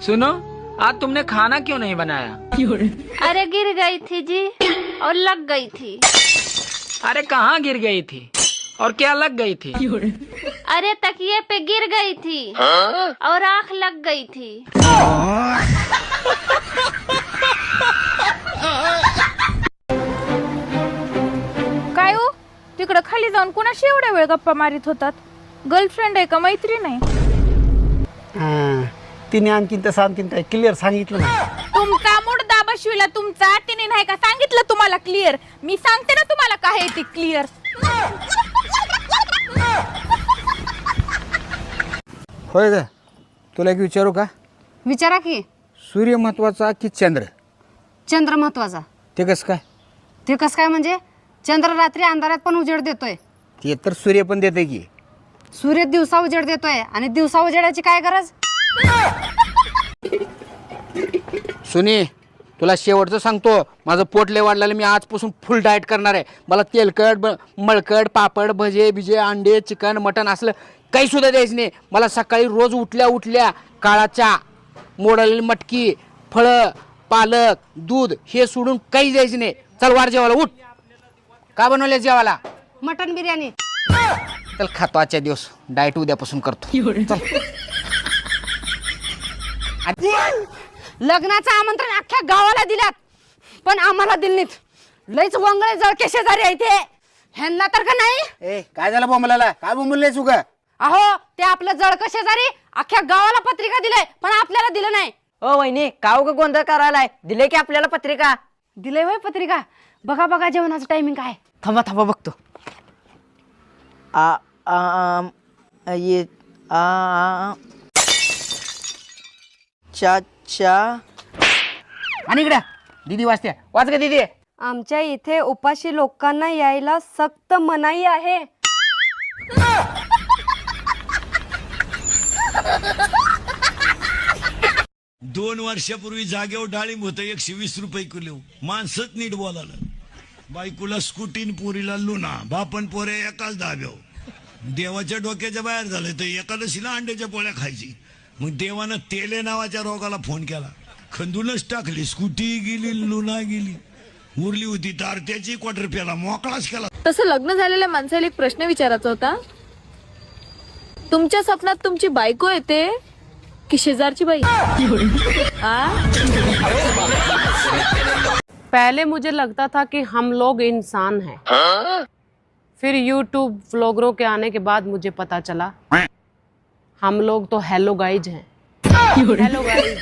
सुनो, आज तुमने खाना क्यों नहीं बनाया? अरे गिर गई थी जी और लग गई थी। अरे कहाँ गिर गई थी और क्या लग गई थी? अरे तकिए पे गिर गई थी और आँख लग गई थी। काय हो, तिकडं खाली जाऊन कुणाशी एवढा वेळ गप्पा मारित होतात? गर्लफ्रेंड आहे का मैत्रीण आहे? तिने आणखीन तसं आणखीन काय क्लिअर सांगितलं नाही. तुमचा मुडदा बसविला तुमचा, तिने नाही का सांगितलं तुम्हाला क्लिअर? मी सांगते ना तुम्हाला काय आहे ते क्लिअर. होय ग, तुला एक विचारू का? विचारा की. सूर्य महत्वाचा की चंद्र? चंद्र महत्वाचा. ते कसं काय? ते कसं काय म्हणजे? चंद्र रात्री अंधारात पण उजेड देतोय. ते तर सूर्य पण देते की. सूर्य दिवसा उजेड देतोय आणि दिवसा उजेडाची काय गरज? सुनी, तुला शेवटचं सांगतो, माझं पोट लय वाढलेलं. मी आजपासून फुल डाएट करणार आहे. मला तेलकट मळकट पापड भजे बिजे अंडे चिकन मटन असलं काही सुद्धा द्यायचं नाही. मला सकाळी रोज उठल्या काळा चहा, मोडलेली मटकी, फळं, पालक, दूध हे सोडून काही द्यायचं नाही. चल वार जेवायला उठ. का बनवले जेवायला? मटन बिर्याणी. चल खातो आजच्या दिवस. डाएट उद्यापासून करतो. चल. लग्नाचं आमंत्रण अख्ख्या गावाला दिलात पण आम्हाला दिलं नाहीत. लईच वंगळे जळके शेजारी आहे ते. ह्यांना तर का नाही. ए काय झालं बोंबलाला? काय बोंबलेस उगा? अहो, ते आपलं जळकं शेजारी अख्ख्या गावाला पत्रिका दिलंय पण आपल्याला दिलं नाही. ओ वहिनी, काव का गोंधळ करायलाय? दिले की आपल्याला पत्रिका? दिलंय होय पत्रिका. बघा जेवणाचं टायमिंग काय. थांबा बघतो. ये चा आणि इकडे दीदी वाचते. वाच का दीदी? आमच्या इथे उपाशी लोकांना यायला सक्त मनाई आहे. दोन वर्षापूर्वी जागेवर डाळिंब होतं 120 रुपये किलो. माणसंच नीट बोलायला. बायकोला स्कूटीन पोरीला लुना, बापन पोरे एकाच धाब्याव. देवाच्या डोक्याच्या बाहेर झालं तर एकादशीला अंड्याच्या पोळ्या खायची. मग देवानं तेले नावाच्या रोगाला फोन केला. खंदूनच टाकली. स्कूटी गेली, लुना गेली. उरली होती तारत्याची क्वार्टर प्याला मोकळाच केला. तसं लग्न झालेल्या माणसाला एक प्रश्न विचारायचा होता. तुमच्या स्वप्नात तुमची बायको येते की शेजारची बाई? पहले मुझे लगता था कि हम लोग इंसान हैं। फिर YouTube व्लॉगरों के आने के बाद मुझे पता चला हम लोग तो हेलो गाइज हैं। Hello guys.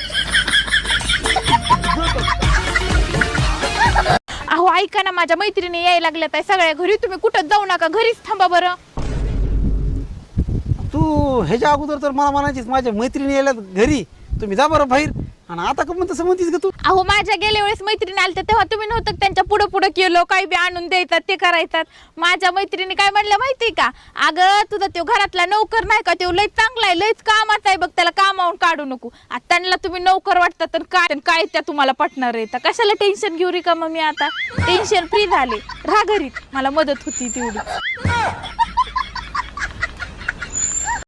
अहो ऐका ना, माझ्या मैत्रिणी यायला लागल्यात आहे सगळ्या घरी. तुम्ही कुठं जाऊ नका, घरीच थांबा बरं. तू ह्याच्या अगोदर तर मला म्हणायचीस माझ्या मैत्रिणी यायला घरी, तुम्ही जा बरं बाहेर. आणि आता का म्हणत म्हणतीस ग तू? अहो माझ्या गेल्या वेळेस मैत्रिणी आल्या तेव्हा तुम्ही नव्हतं त्यांच्या पुढं केलं, काही बी आणून द्यायतात ते करायतात. माझ्या मैत्रिणी काय म्हणल्या माहिती का? अगं तुझा तो घरातला नोकर नाही का, तो लय चांगला आहे, लयच कामाचा आहे बघ, त्याला कामावून काढू नको. आता त्यांना तुम्ही नोकर वाटतात तर काय त्या तुम्हाला पटणार आहे? कशाला टेन्शन घेऊ रे का? मग मी आता टेन्शन फ्री झाले. राहा घरी, मला मदत होती तेवढी.